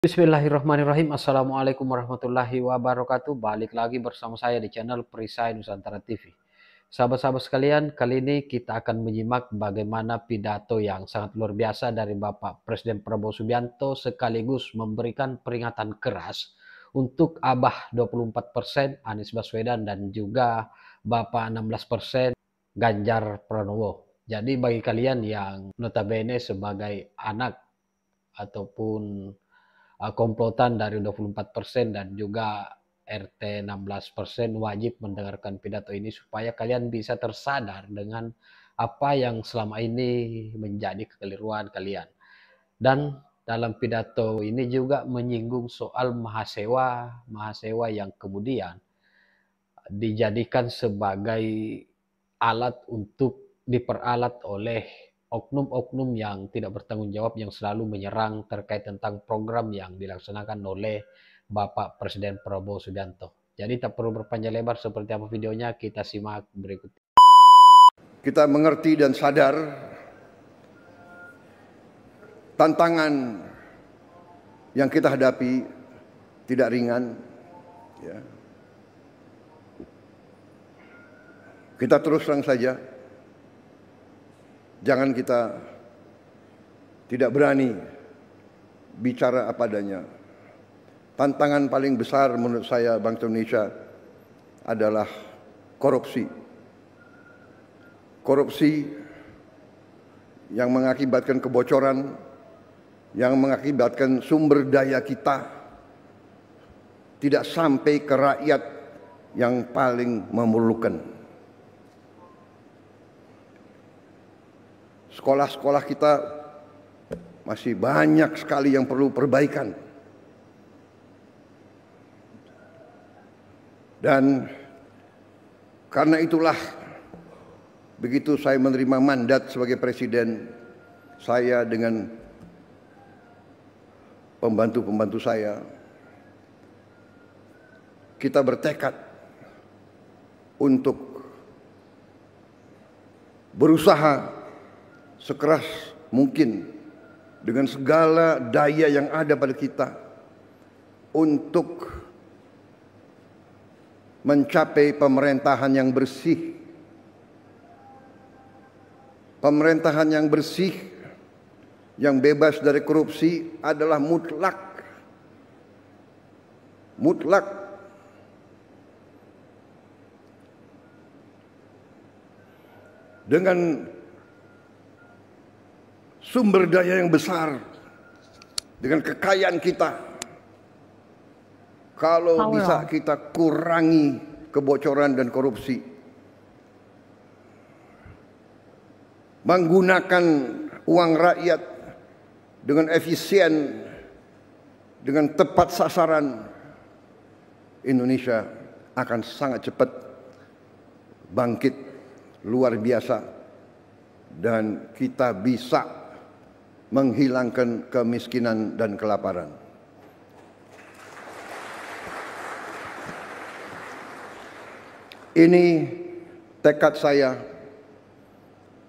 Bismillahirrahmanirrahim. Assalamualaikum warahmatullahi wabarakatuh. Balik lagi bersama saya di channel Perisai Nusantara TV. Sahabat-sahabat sekalian, kali ini kita akan menyimak bagaimana pidato yang sangat luar biasa dari Bapak Presiden Prabowo Subianto sekaligus memberikan peringatan keras untuk Abah 24%, Anies Baswedan, dan juga Bapak 16%, Ganjar Pranowo. Jadi bagi kalian yang notabene sebagai anak ataupun komplotan dari 24% dan juga RT 16% wajib mendengarkan pidato ini supaya kalian bisa tersadar dengan apa yang selama ini menjadi kekeliruan kalian. Dan dalam pidato ini juga menyinggung soal mahasewa yang kemudian dijadikan sebagai alat untuk diperalat oleh oknum-oknum yang tidak bertanggung jawab yang selalu menyerang terkait tentang program yang dilaksanakan oleh Bapak Presiden Prabowo Subianto. Jadi tak perlu berpanjang lebar, seperti apa videonya kita simak berikut. Kita mengerti dan sadar tantangan yang kita hadapi tidak ringan. Ya. Kita terus terang saja, jangan kita tidak berani bicara apa adanya. Tantangan paling besar menurut saya bangsa Indonesia adalah korupsi. Korupsi yang mengakibatkan kebocoran, yang mengakibatkan sumber daya kita tidak sampai ke rakyat yang paling memerlukan. Sekolah-sekolah kita masih banyak sekali yang perlu perbaikan. Dan karena itulah, begitu saya menerima mandat sebagai presiden, saya dengan pembantu-pembantu saya, kita bertekad untuk berusaha sekeras mungkin dengan segala daya yang ada pada kita untuk mencapai pemerintahan yang bersih. Pemerintahan yang bersih, yang bebas dari korupsi adalah mutlak. Mutlak. Dengan sumber daya yang besar, dengan kekayaan kita, kalau bisa kita kurangi kebocoran dan korupsi, menggunakan uang rakyat dengan efisien, dengan tepat sasaran, Indonesia akan sangat cepat bangkit luar biasa dan kita bisa menghilangkan kemiskinan dan kelaparan. Ini tekad saya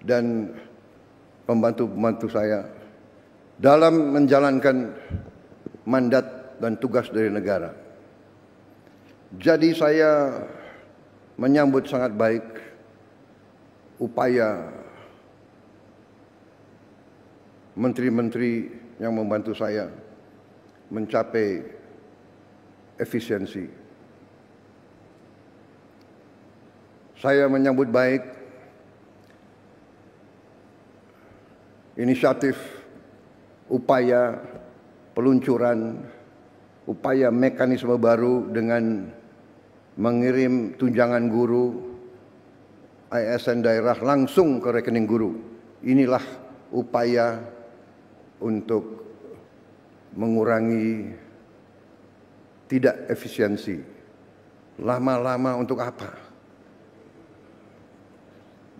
dan pembantu-pembantu saya dalam menjalankan mandat dan tugas dari negara. Jadi saya menyambut sangat baik upaya menteri-menteri yang membantu saya mencapai efisiensi. Saya menyambut baik inisiatif, upaya peluncuran, upaya mekanisme baru dengan mengirim tunjangan guru ASN daerah langsung ke rekening guru. Inilah upaya untuk mengurangi tidak efisiensi. Lama-lama untuk apa?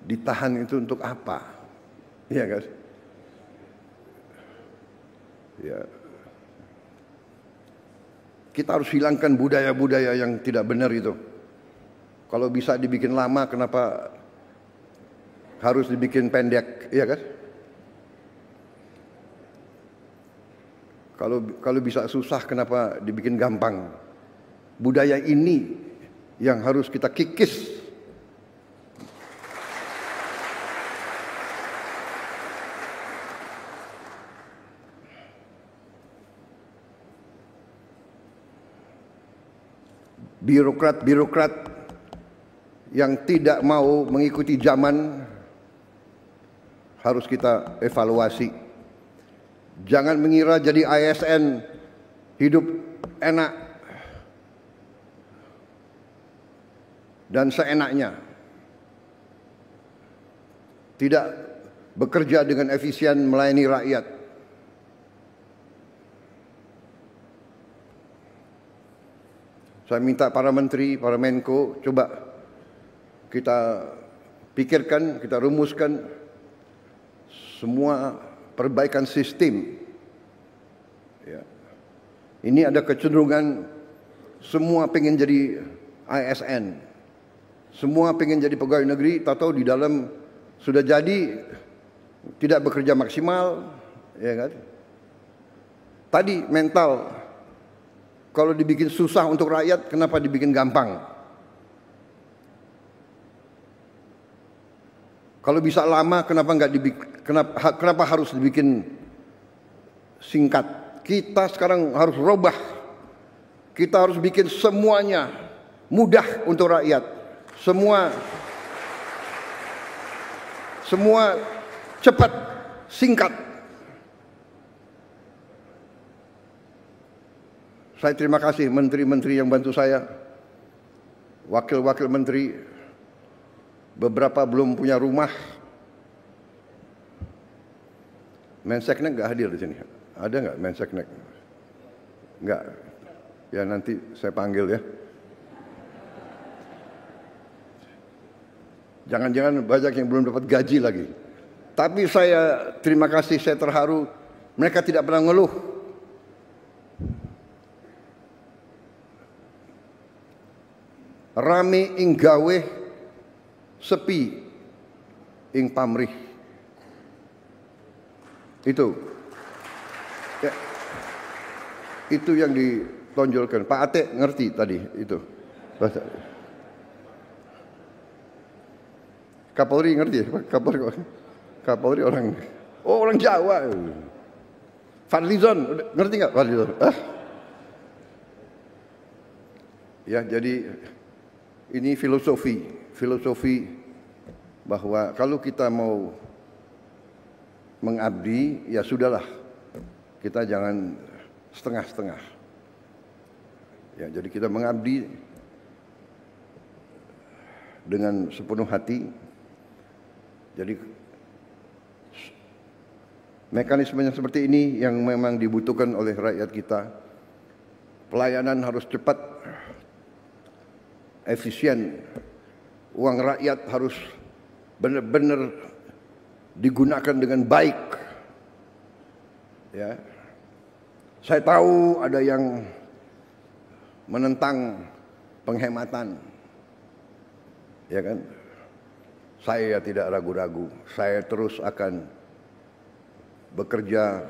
Ditahan itu untuk apa? Iya kan? Ya. Kita harus hilangkan budaya-budaya yang tidak benar itu. Kalau bisa dibikin lama, kenapa harus dibikin pendek? Iya kan? Kalau bisa susah, kenapa dibikin gampang? Budaya ini yang harus kita kikis. Birokrat-birokrat yang tidak mau mengikuti zaman harus kita evaluasi. Jangan mengira jadi ASN hidup enak dan seenaknya. Tidak bekerja dengan efisien melayani rakyat. Saya minta para menteri, para Menko, coba kita pikirkan, kita rumuskan semua perbaikan sistem. Ya. Ini ada kecenderungan semua pengen jadi ASN, semua pengen jadi pegawai negeri, tahu-tahu di dalam sudah jadi tidak bekerja maksimal, ya kan? Tadi mental. Kalau dibikin susah untuk rakyat, kenapa dibikin gampang? Kalau bisa lama, kenapa harus dibikin singkat? Kita sekarang harus robah. Kita harus bikin semuanya mudah untuk rakyat. Semua cepat, singkat. Saya terima kasih menteri-menteri yang bantu saya, wakil-wakil menteri, beberapa belum punya rumah. Menseknek nggak hadir di sini? Ada nggak Menseknek? Nggak. Ya nanti saya panggil ya. Jangan-jangan banyak yang belum dapat gaji lagi. Tapi saya terima kasih, saya terharu. Mereka tidak pernah ngeluh. Rame ing gawe, sepi ing pamrih. Itu ya, itu yang ditonjolkan. Pak Ate ngerti tadi itu. Kapolri ngerti ya? Kapolri orang Jawa. Fadlizon ngerti nggak Fadlizon? Ya, jadi ini filosofi bahwa kalau kita mau mengabdi, ya sudahlah, kita jangan setengah-setengah. Ya, jadi kita mengabdi dengan sepenuh hati. Jadi mekanismenya seperti ini yang memang dibutuhkan oleh rakyat kita. Pelayanan harus cepat, efisien, uang rakyat harus benar-benar digunakan dengan baik. Ya, saya tahu ada yang menentang penghematan, ya kan? Saya tidak ragu-ragu, saya terus akan bekerja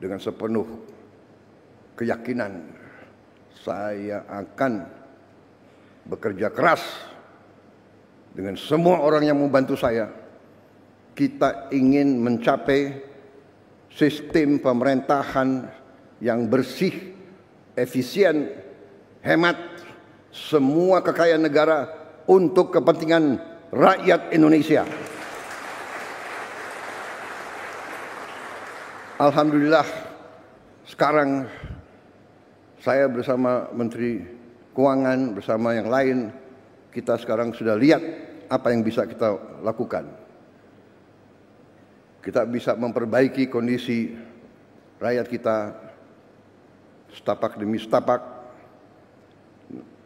dengan sepenuh keyakinan. Saya akan bekerja keras dengan semua orang yang membantu saya. Kita ingin mencapai sistem pemerintahan yang bersih, efisien, hemat, semua kekayaan negara untuk kepentingan rakyat Indonesia. Alhamdulillah, sekarang saya bersama Menteri Keuangan, bersama yang lain, kita sekarang sudah lihat apa yang bisa kita lakukan. Kita bisa memperbaiki kondisi rakyat kita setapak demi setapak.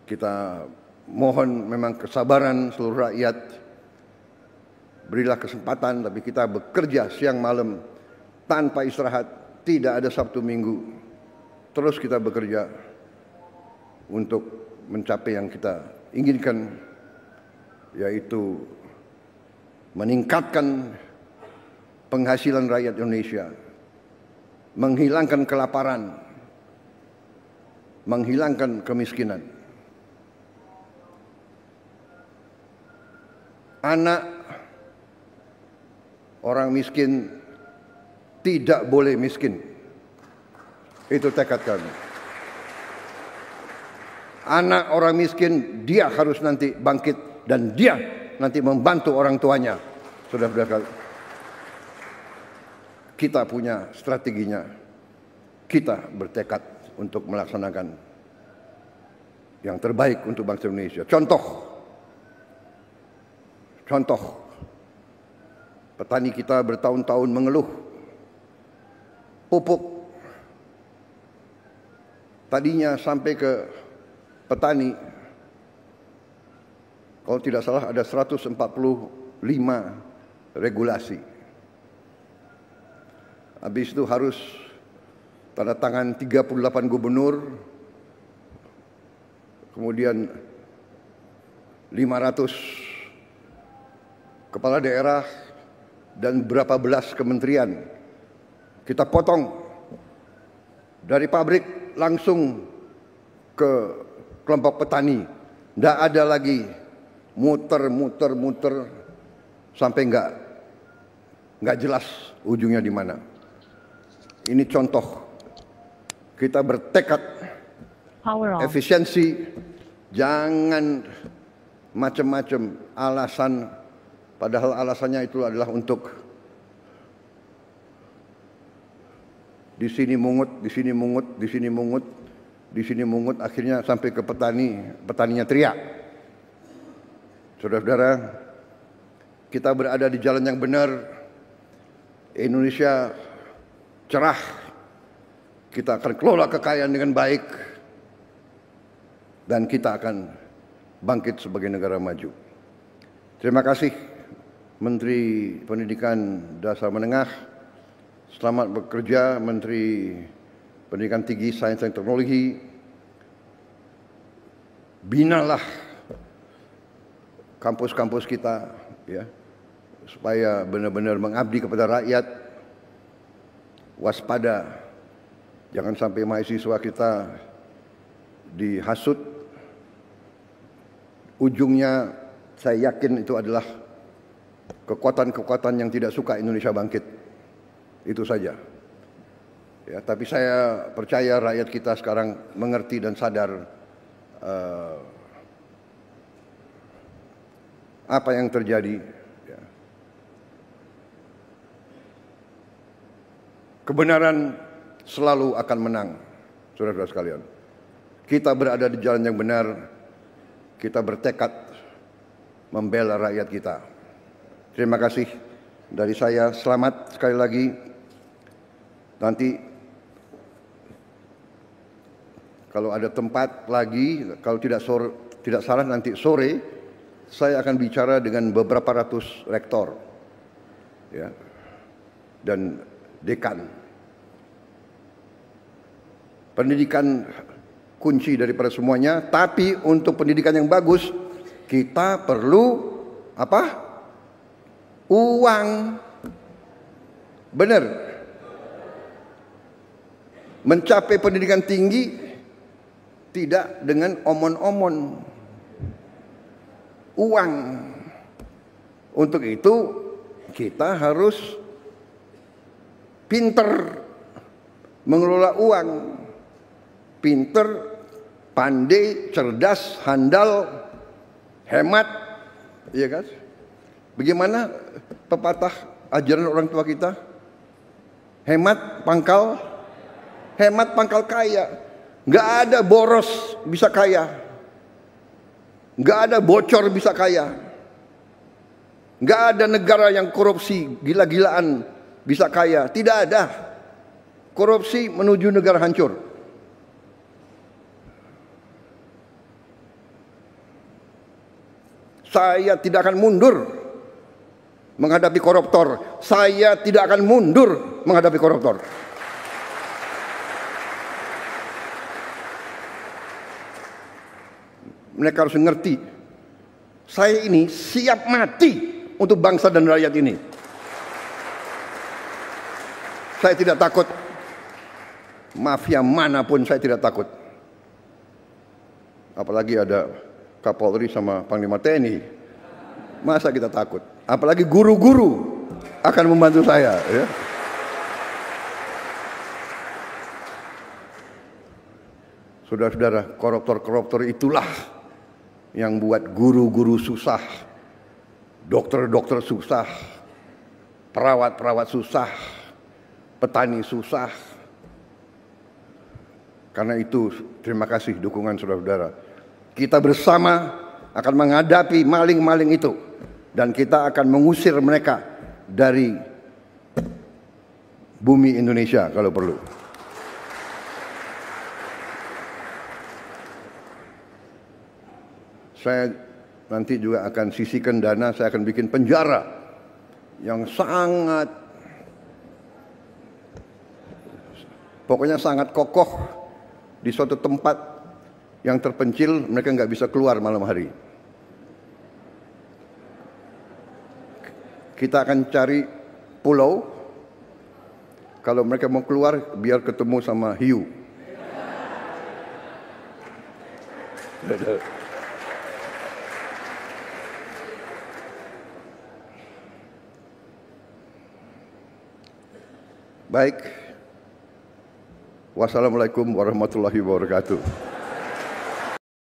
Kita mohon memang kesabaran seluruh rakyat. Berilah kesempatan, tapi kita bekerja siang malam tanpa istirahat, tidak ada Sabtu Minggu. Terus kita bekerja untuk mencapai yang kita inginkan, yaitu meningkatkan penghasilan rakyat Indonesia, menghilangkan kelaparan, menghilangkan kemiskinan. Anak orang miskin tidak boleh miskin. Itu tekad kami. Anak orang miskin, dia harus nanti bangkit dan dia nanti membantu orang tuanya. Saudara-saudara, kita punya strateginya. Kita bertekad untuk melaksanakan yang terbaik untuk bangsa Indonesia. Contoh, petani kita bertahun-tahun mengeluh pupuk. Tadinya sampai ke petani, kalau tidak salah ada 145 regulasi. Habis itu harus tanda tangan 38 gubernur, kemudian 500 kepala daerah dan berapa belas kementerian. Kita potong dari pabrik langsung ke kelompok petani. Tidak ada lagi muter sampai nggak jelas ujungnya di mana. Ini contoh. Kita bertekad efisiensi, jangan macam-macam alasan, padahal alasannya itu adalah untuk di sini mungut, akhirnya sampai ke petaninya teriak. Saudara-saudara, kita berada di jalan yang benar. Indonesia cerah. Kita akan kelola kekayaan dengan baik dan kita akan bangkit sebagai negara maju. Terima kasih Menteri Pendidikan Dasar Menengah. Selamat bekerja Menteri Pendidikan Tinggi, Sains dan Teknologi. Binalah kampus-kampus kita, ya, supaya benar-benar mengabdi kepada rakyat. Waspada, jangan sampai mahasiswa kita dihasut. Ujungnya saya yakin itu adalah kekuatan-kekuatan yang tidak suka Indonesia bangkit. Itu saja. Ya, tapi saya percaya rakyat kita sekarang mengerti dan sadar apa yang terjadi. Ya. Kebenaran selalu akan menang, saudara-saudara sekalian. Kita berada di jalan yang benar. Kita bertekad membela rakyat kita. Terima kasih dari saya. Selamat sekali lagi. Nanti kalau ada tempat lagi, kalau tidak salah nanti sore saya akan bicara dengan beberapa ratus rektor, ya, dan dekan. Pendidikan kunci daripada semuanya, tapi untuk pendidikan yang bagus kita perlu apa? Uang. Benar. Mencapai pendidikan tinggi tidak dengan omon-omon. Uang. Untuk itu kita harus pinter mengelola uang. Pinter, pandai, cerdas, handal, hemat. Iya kan? Bagaimana pepatah ajaran orang tua kita? Hemat pangkal kaya. Nggak ada boros bisa kaya. Nggak ada bocor bisa kaya. Nggak ada negara yang korupsi gila-gilaan bisa kaya. Tidak ada. Korupsi menuju negara hancur. Saya tidak akan mundur menghadapi koruptor. Saya tidak akan mundur menghadapi koruptor. Mereka harus mengerti, saya ini siap mati untuk bangsa dan rakyat ini. Saya tidak takut mafia manapun saya tidak takut. Apalagi ada Kapolri sama Panglima TNI. Masa kita takut? Apalagi guru-guru akan membantu saya. Ya. Saudara-saudara, koruptor-koruptor itulah yang buat guru-guru susah, dokter-dokter susah, perawat-perawat susah, petani susah. Karena itu, terima kasih dukungan saudara-saudara. Kita bersama akan menghadapi maling-maling itu. Dan kita akan mengusir mereka dari bumi Indonesia kalau perlu. Saya nanti juga akan sisihkan dana, saya akan bikin penjara yang sangat, pokoknya sangat kokoh di suatu tempat yang terpencil, mereka nggak bisa keluar malam hari. Kita akan cari pulau, kalau mereka mau keluar, biar ketemu sama hiu. Baik. Wassalamualaikum warahmatullahi wabarakatuh.